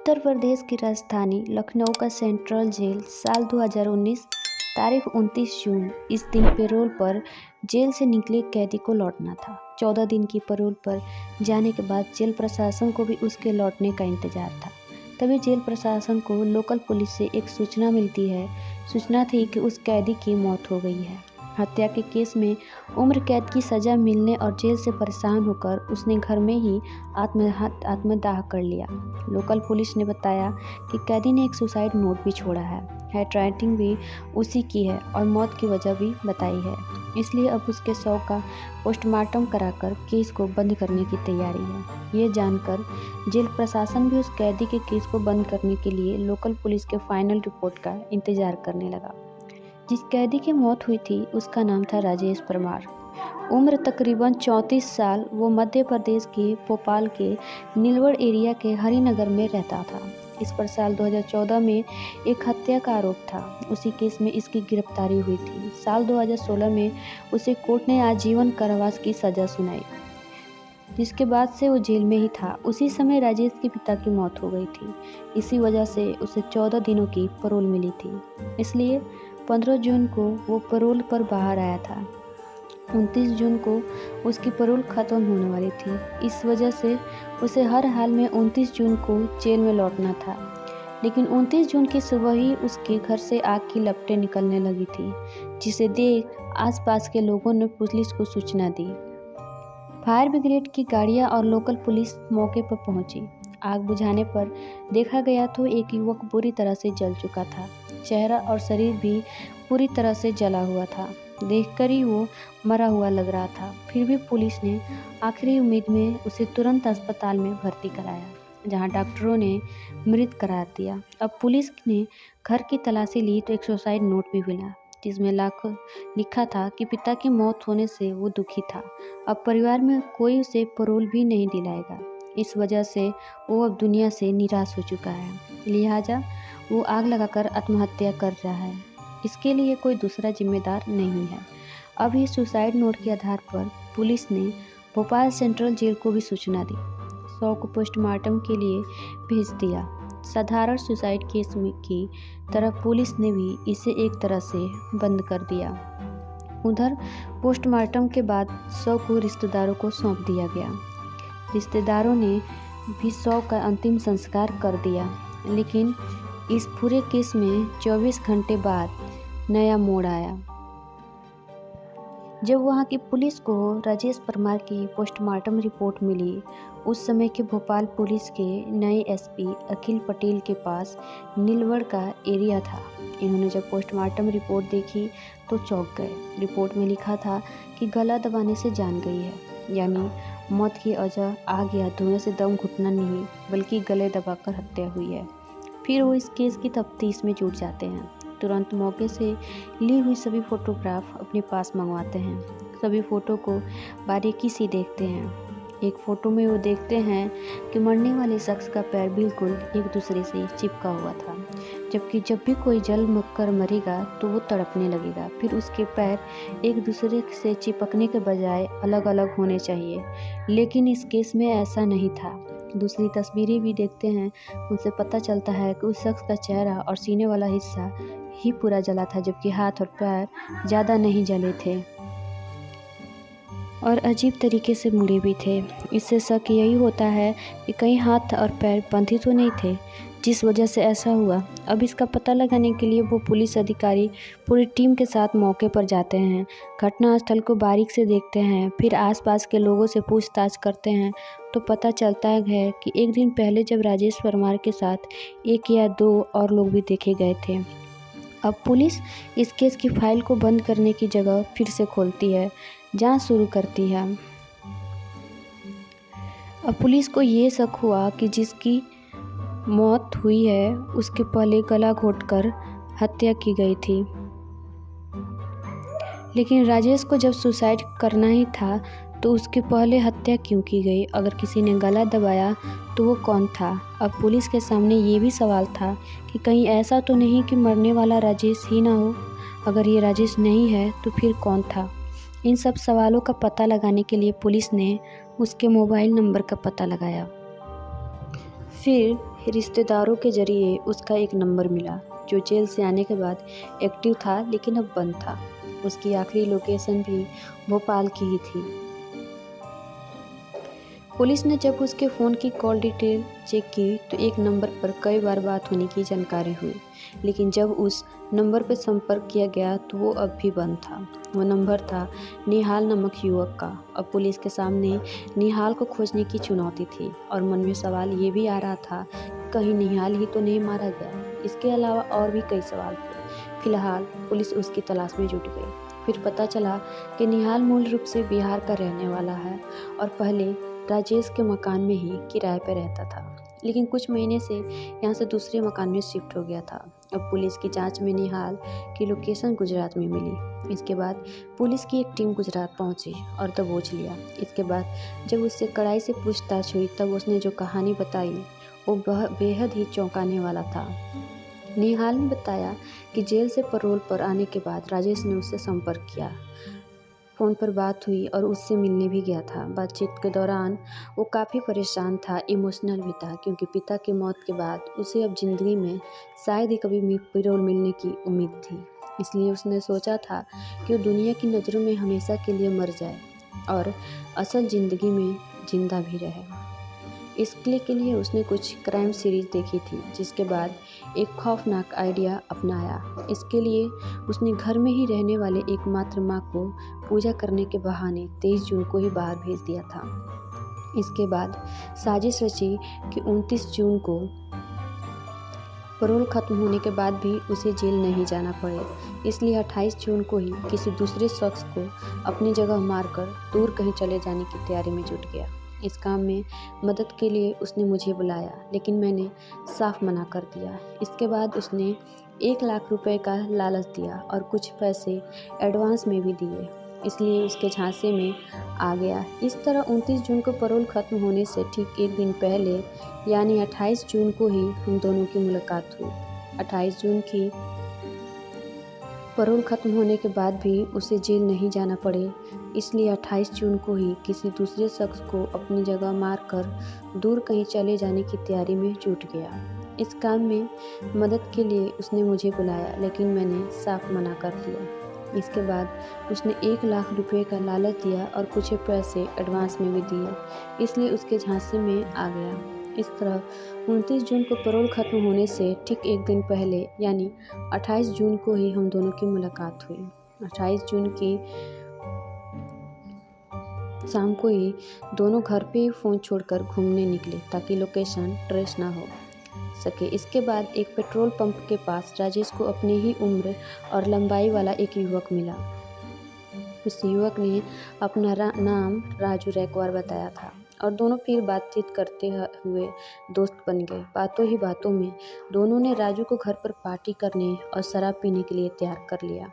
उत्तर प्रदेश की राजधानी लखनऊ का सेंट्रल जेल साल 2019 तारीख 29 जून इस दिन पैरोल पर जेल से निकले कैदी को लौटना था। 14 दिन की पैरोल पर जाने के बाद जेल प्रशासन को भी उसके लौटने का इंतजार था। तभी जेल प्रशासन को लोकल पुलिस से एक सूचना मिलती है। सूचना थी कि उस कैदी की मौत हो गई है। हत्या के केस में उम्र कैद की सज़ा मिलने और जेल से परेशान होकर उसने घर में ही आत्मदाह कर लिया। लोकल पुलिस ने बताया कि कैदी ने एक सुसाइड नोट भी छोड़ा है। हैंडराइटिंग भी उसी की है और मौत की वजह भी बताई है। इसलिए अब उसके शव का पोस्टमार्टम कराकर केस को बंद करने की तैयारी है। ये जानकर जेल प्रशासन भी उस कैदी के केस को बंद करने के लिए लोकल पुलिस के फाइनल रिपोर्ट का इंतजार करने लगा। जिस कैदी की मौत हुई थी उसका नाम था राजेश परमार। उम्र तकरीबन 34 साल। वो मध्य प्रदेश के भोपाल के नीलवड़ एरिया के हरिनगर में रहता था। इस पर साल 2014 में एक हत्या का आरोप था। उसी केस में इसकी गिरफ्तारी हुई थी। साल 2016 में उसे कोर्ट ने आजीवन कारावास की सज़ा सुनाई, जिसके बाद से वो जेल में ही था। उसी समय राजेश के पिता की मौत हो गई थी। इसी वजह से उसे 14 दिनों की पैरोल मिली थी। इसलिए 15 जून को वो पैरोल पर बाहर आया था। 29 जून को उसकी पैरोल ख़त्म होने वाली थी। इस वजह से उसे हर हाल में 29 जून को जेल में लौटना था। लेकिन 29 जून की सुबह ही उसके घर से आग की लपटें निकलने लगी थी, जिसे देख आसपास के लोगों ने पुलिस को सूचना दी। फायर ब्रिगेड की गाड़ियां और लोकल पुलिस मौके पर पहुंची। आग बुझाने पर देखा गया तो एक युवक बुरी तरह से जल चुका था। चेहरा और शरीर भी पूरी तरह से जला हुआ था। देखकर ही वो मरा हुआ लग रहा था। फिर भी पुलिस ने आखिरी उम्मीद में उसे तुरंत अस्पताल में भर्ती कराया, जहां डॉक्टरों ने मृत करार दिया। अब पुलिस ने घर की तलाशी ली तो एक सुसाइड नोट भी मिला, जिसमें लिखा था कि पिता की मौत होने से वो दुखी था। अब परिवार में कोई उसे पैरोल भी नहीं दिलाएगा। इस वजह से वो अब दुनिया से निराश हो चुका है। लिहाजा वो आग लगाकर आत्महत्या कर रहा है। इसके लिए कोई दूसरा जिम्मेदार नहीं है। अब इस सुसाइड नोट के आधार पर पुलिस ने भोपाल सेंट्रल जेल को भी सूचना दी। शव को पोस्टमार्टम के लिए भेज दिया। साधारण सुसाइड केस में की तरह पुलिस ने भी इसे एक तरह से बंद कर दिया। उधर पोस्टमार्टम के बाद शव को रिश्तेदारों को सौंप दिया गया। रिश्तेदारों ने भी शव का अंतिम संस्कार कर दिया। लेकिन इस पूरे केस में 24 घंटे बाद नया मोड़ आया, जब वहां की पुलिस को राजेश परमार की पोस्टमार्टम रिपोर्ट मिली। उस समय के भोपाल पुलिस के नए एसपी अखिल पटेल के पास नीलवड़ का एरिया था। इन्होंने जब पोस्टमार्टम रिपोर्ट देखी तो चौंक गए। रिपोर्ट में लिखा था कि गला दबाने से जान गई है, यानी मौत की वजह आग या धुएं से दम घुटना नहीं, बल्कि गले दबाकर हत्या हुई है। फिर वो इस केस की तफ्तीश में जुट जाते हैं। तुरंत मौके से ली हुई सभी फोटोग्राफ अपने पास मंगवाते हैं। सभी फ़ोटो को बारीकी से देखते हैं। एक फ़ोटो में वो देखते हैं कि मरने वाले शख्स का पैर बिल्कुल एक दूसरे से चिपका हुआ था, जबकि जब भी कोई जल कर मरेगा तो वो तड़पने लगेगा। फिर उसके पैर एक दूसरे से चिपकने के बजाय अलग अलग होने चाहिए, लेकिन इस केस में ऐसा नहीं था। दूसरी तस्वीरें भी देखते हैं। उनसे पता चलता है कि उस शख्स का चेहरा और सीने वाला हिस्सा ही पूरा जला था, जबकि हाथ और पैर ज़्यादा नहीं जले थे और अजीब तरीके से मुड़े भी थे। इससे शक यही होता है कि कहीं हाथ और पैर बंधे तो नहीं थे, जिस वजह से ऐसा हुआ। अब इसका पता लगाने के लिए वो पुलिस अधिकारी पूरी टीम के साथ मौके पर जाते हैं। घटनास्थल को बारीक से देखते हैं, फिर आसपास के लोगों से पूछताछ करते हैं तो पता चलता है कि एक दिन पहले जब राजेश परमार के साथ 1 या 2 और लोग भी देखे गए थे। अब पुलिस इस केस की फाइल को बंद करने की जगह फिर से खोलती है, जांच शुरू करती है। अब पुलिस को ये शक हुआ कि जिसकी मौत हुई है उसके पहले गला घोंटकर हत्या की गई थी। लेकिन राजेश को जब सुसाइड करना ही था तो उसके पहले हत्या क्यों की गई? अगर किसी ने गला दबाया तो वो कौन था? अब पुलिस के सामने ये भी सवाल था कि कहीं ऐसा तो नहीं कि मरने वाला राजेश ही ना हो। अगर ये राजेश नहीं है तो फिर कौन था? इन सब सवालों का पता लगाने के लिए पुलिस ने उसके मोबाइल नंबर का पता लगाया। फिर रिश्तेदारों के जरिए उसका एक नंबर मिला जो जेल से आने के बाद एक्टिव था लेकिन अब बंद था। उसकी आखिरी लोकेशन भी भोपाल की ही थी। पुलिस ने जब उसके फ़ोन की कॉल डिटेल चेक की तो एक नंबर पर कई बार बात होने की जानकारी हुई, लेकिन जब उस नंबर पर संपर्क किया गया तो वो अब भी बंद था। वो नंबर था निहाल नामक युवक का। अब पुलिस के सामने निहाल को खोजने की चुनौती थी और मन में सवाल ये भी आ रहा था कि कहीं निहाल ही तो नहीं मारा गया। इसके अलावा और भी कई सवाल थे। फिलहाल पुलिस उसकी तलाश में जुट गई। फिर पता चला कि निहाल मूल रूप से बिहार का रहने वाला है और पहले राजेश के मकान में ही किराए पर रहता था, लेकिन कुछ महीने से यहाँ से दूसरे मकान में शिफ्ट हो गया था। अब पुलिस की जांच में निहाल की लोकेशन गुजरात में मिली। इसके बाद पुलिस की एक टीम गुजरात पहुंची और दबोच लिया। इसके बाद जब उससे कड़ाई से पूछताछ हुई तब उसने जो कहानी बताई वो बेहद ही चौंकाने वाला था। निहाल ने बताया कि जेल से पैरोल पर आने के बाद राजेश ने उससे संपर्क किया, फ़ोन पर बात हुई और उससे मिलने भी गया था। बातचीत के दौरान वो काफ़ी परेशान था, इमोशनल भी था, क्योंकि पिता की मौत के बाद उसे अब ज़िंदगी में शायद ही कभी पैरोल मिलने की उम्मीद थी। इसलिए उसने सोचा था कि वो दुनिया की नज़रों में हमेशा के लिए मर जाए और असल ज़िंदगी में ज़िंदा भी रहे। इसके लिए उसने कुछ क्राइम सीरीज़ देखी थी, जिसके बाद एक खौफनाक आइडिया अपनाया। इसके लिए उसने घर में ही रहने वाले एकमात्र माँ को पूजा करने के बहाने 23 जून को ही बाहर भेज दिया था। इसके बाद साजिश रची कि 29 जून को पैरोल खत्म होने के बाद भी उसे जेल नहीं जाना पड़े, इसलिए 28 जून को ही किसी दूसरे शख्स को अपनी जगह मारकर दूर कहीं चले जाने की तैयारी में जुट गया। इस काम में मदद के लिए उसने मुझे बुलाया, लेकिन मैंने साफ मना कर दिया। इसके बाद उसने 1 लाख रुपए का लालच दिया और कुछ पैसे एडवांस में भी दिए, इसलिए उसके झांसे में आ गया। इस तरह 29 जून को पैरोल खत्म होने से ठीक एक दिन पहले यानी 28 जून को ही हम दोनों की मुलाकात हुई। 28 जून की पैरोल खत्म होने के बाद भी उसे जेल नहीं जाना पड़े, इसलिए 28 जून को ही किसी दूसरे शख्स को अपनी जगह मारकर दूर कहीं चले जाने की तैयारी में जुट गया। इस काम में मदद के लिए उसने मुझे बुलाया, लेकिन मैंने साफ मना कर दिया। इसके बाद उसने 1 लाख रुपए का लालच दिया और कुछ पैसे एडवांस में भी दिए, इसलिए उसके झांसे में आ गया। इस तरह 29 जून को पैरोल खत्म होने से ठीक एक दिन पहले यानी 28 जून को ही हम दोनों की मुलाकात हुई। 28 जून की शाम को ही दोनों घर पे फ़ोन छोड़कर घूमने निकले ताकि लोकेशन ट्रेस ना हो सके। इसके बाद एक पेट्रोल पंप के पास राजेश को अपनी ही उम्र और लंबाई वाला एक युवक मिला। उस युवक ने अपना नाम राजू रैकवार बताया था और दोनों फिर बातचीत करते हुए दोस्त बन गए। बातों ही बातों में दोनों ने राजू को घर पर पार्टी करने और शराब पीने के लिए तैयार कर लिया।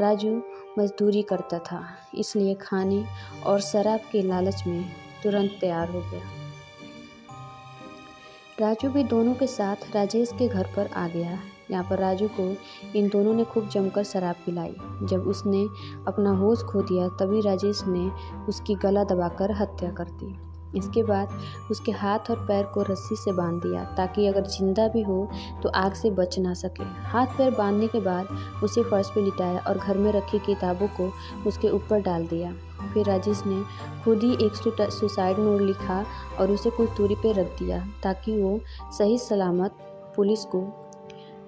राजू मजदूरी करता था, इसलिए खाने और शराब के लालच में तुरंत तैयार हो गया। राजू भी दोनों के साथ राजेश के घर पर आ गया। यहाँ पर राजू को इन दोनों ने खूब जमकर शराब पिलाई। जब उसने अपना होश खो दिया तभी राजेश ने उसकी गला दबाकर हत्या कर दी। इसके बाद उसके हाथ और पैर को रस्सी से बांध दिया ताकि अगर जिंदा भी हो तो आग से बच ना सके। हाथ पैर बांधने के बाद उसे फर्श पर लिटाया और घर में रखी किताबों को उसके ऊपर डाल दिया। फिर राजेश ने खुद ही एक सुसाइड नोट लिखा और उसे कुछ दूरी पर रख दिया ताकि वो सही सलामत पुलिस को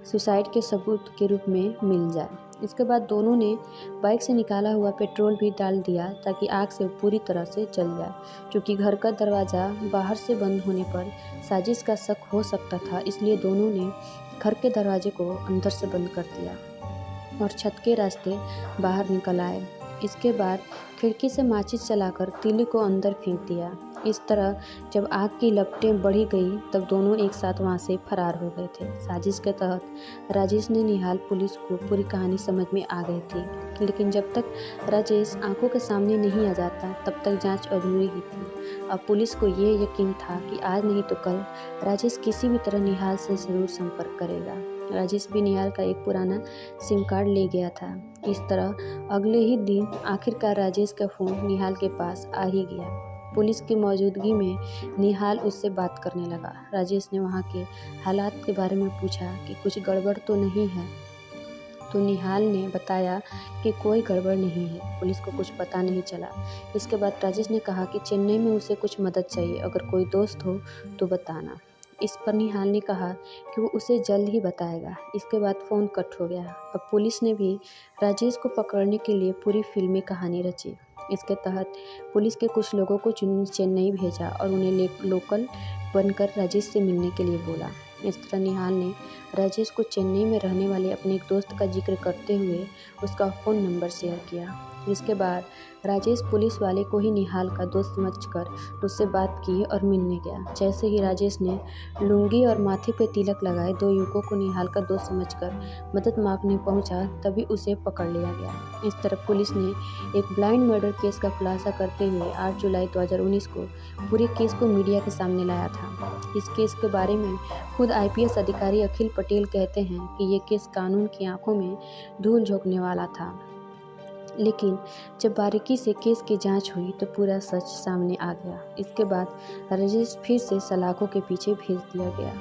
सुसाइड के सबूत के रूप में मिल जाए। इसके बाद दोनों ने बाइक से निकाला हुआ पेट्रोल भी डाल दिया ताकि आग से पूरी तरह से जल जाए। क्योंकि घर का दरवाज़ा बाहर से बंद होने पर साजिश का शक हो सकता था, इसलिए दोनों ने घर के दरवाजे को अंदर से बंद कर दिया और छत के रास्ते बाहर निकल आए। इसके बाद खिड़की से माचिस चलाकर तीली को अंदर फेंक दिया। इस तरह जब आग की लपटें बढ़ी गई तब दोनों एक साथ वहां से फरार हो गए थे। साजिश के तहत राजेश ने निहाल पुलिस को पूरी कहानी समझ में आ गई थी, लेकिन जब तक राजेश आंखों के सामने नहीं आ जाता तब तक जांच अधूरी ही थी। अब पुलिस को ये यकीन था कि आज नहीं तो कल राजेश किसी भी तरह निहाल से ज़रूर संपर्क करेगा। राजेश भी निहाल का एक पुराना सिम कार्ड ले गया था। इस तरह अगले ही दिन आखिरकार राजेश का फ़ोन निहाल के पास आ ही गया। पुलिस की मौजूदगी में निहाल उससे बात करने लगा। राजेश ने वहाँ के हालात के बारे में पूछा कि कुछ गड़बड़ तो नहीं है, तो निहाल ने बताया कि कोई गड़बड़ नहीं है, पुलिस को कुछ पता नहीं चला। इसके बाद राजेश ने कहा कि चेन्नई में उसे कुछ मदद चाहिए, अगर कोई दोस्त हो तो बताना। इस पर निहाल ने कहा कि वो उसे जल्द ही बताएगा। इसके बाद फ़ोन कट हो गया। अब पुलिस ने भी राजेश को पकड़ने के लिए पूरी फिल्मी कहानी रची। इसके तहत पुलिस के कुछ लोगों को चेन्नई भेजा और उन्हें लोकल बनकर राजेश से मिलने के लिए बोला। इस तरह निहाल ने राजेश को चेन्नई में रहने वाले अपने एक दोस्त का जिक्र करते हुए उसका फ़ोन नंबर शेयर किया। इसके बाद राजेश पुलिस वाले को ही निहाल का दोस्त समझकर उससे बात की और मिलने गया। जैसे ही राजेश ने लुंगी और माथे पे तिलक लगाए 2 युवकों को निहाल का दोस्त समझकर मदद मांगने पहुंचा, तभी उसे पकड़ लिया गया। इस तरह पुलिस ने एक ब्लाइंड मर्डर केस का खुलासा करते हुए 8 जुलाई 2019 को पूरे केस को मीडिया के सामने लाया था। इस केस के बारे में खुद IPS अधिकारी अखिल पटेल कहते हैं कि ये केस कानून की आंखों में धूल झोंकने वाला था, लेकिन जब बारीकी से केस की जांच हुई तो पूरा सच सामने आ गया। इसके बाद राजेश फिर से सलाखों के पीछे भेज दिया गया।